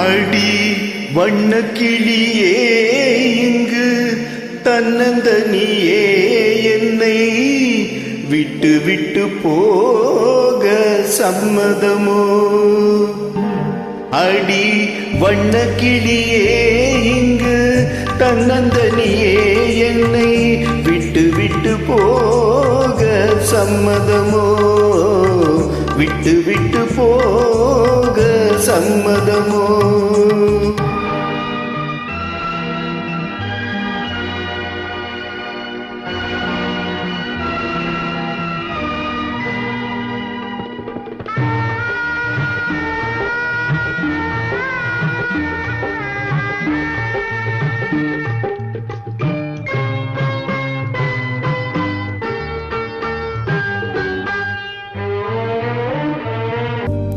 அடி வண்ண கிளியே இங்கு தன்னந்தனியே என்னை விட்டு விட்டு போக சம்மதமோ? அடி வண்ண கிளியே இங்கு தன்னந்தனியே என்னை விட்டு விட்டு போக சம்மதமோ? விட்டு விட்டு போக சம்மதமோ?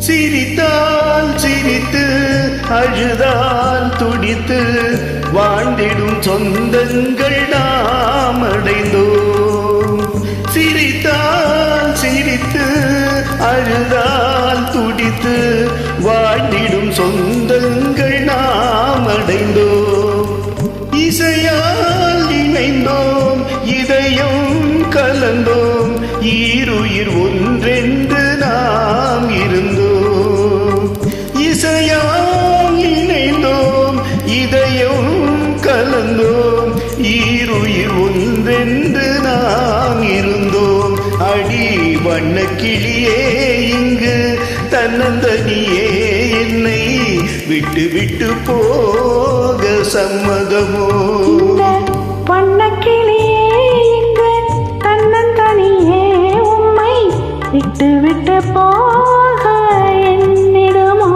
சிரித்தால் சிரித்து அழுதால் துடித்து வாழ்ந்திடும் சொந்தங்கள் நாம் அடைந்தோம். சிரித்தால் சிரித்து அழுதால் துடித்து வாழ்ந்திடும் சொந்தங்கள் நாம் அடைந்தோம். இசையால் இணைந்தோம், இதயம் கலந்தோம், ஈருயிர் ஒன்றென்று நாம் இருந்தோம். இசையால் இணைந்தோம், இதயம் கலந்தோம், ஈருயிர் ஒன்றென்று நாம் இருந்தோம். அடி வண்ண கிளியே இங்கு தன்னந்தனியே என்னை விட்டு விட்டு போக சம்மதமோ? வண்ண கிளியே இங்கு தன்னந்தனியே உம்மை விட்டு விட்டு போக என்னிடுமோ?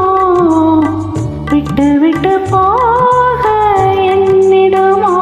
விட்டு விட்டு போக என்னிடுமோ?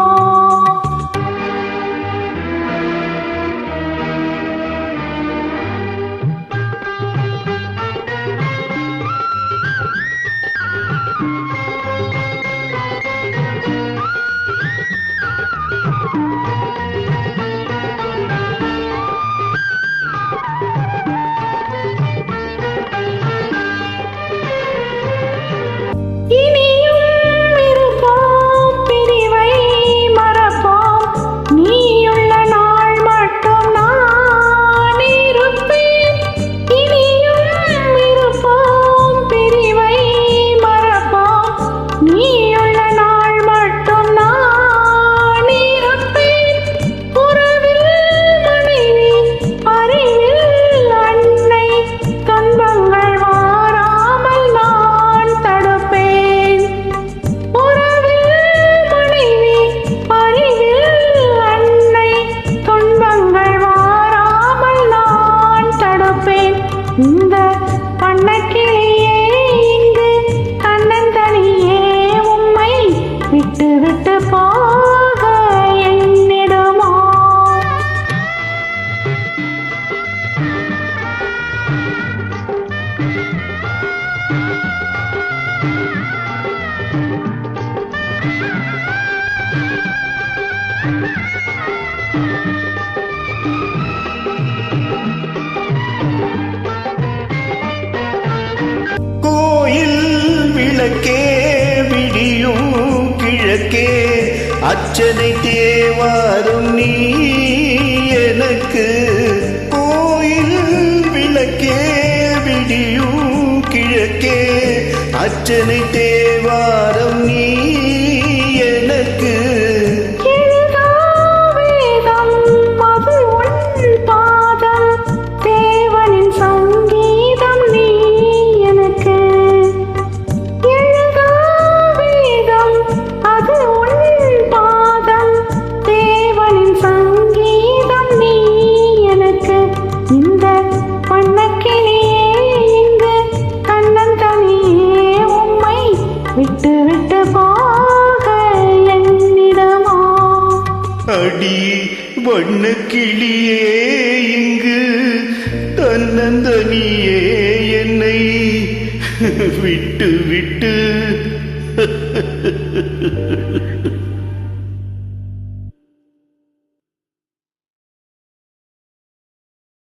இந்த வண்ண கிளியே இங்கு தன்னந்தனியே உம்மை விட்டு விட்டு போக என்னிடுமோ? விளக்கே விடியும் கிழக்கே அச்சனை தேவாரும் நீ எனக்கு. கோயில் விளக்கே விடியும் கிழக்கே அச்சனை தேவாரம் நீ எனக்கு. விட்டு விட்டு போக என்னிடமோ? அடி வண்ண கிளியே இங்கு தன்னந்தனியே என்னை விட்டு விட்டு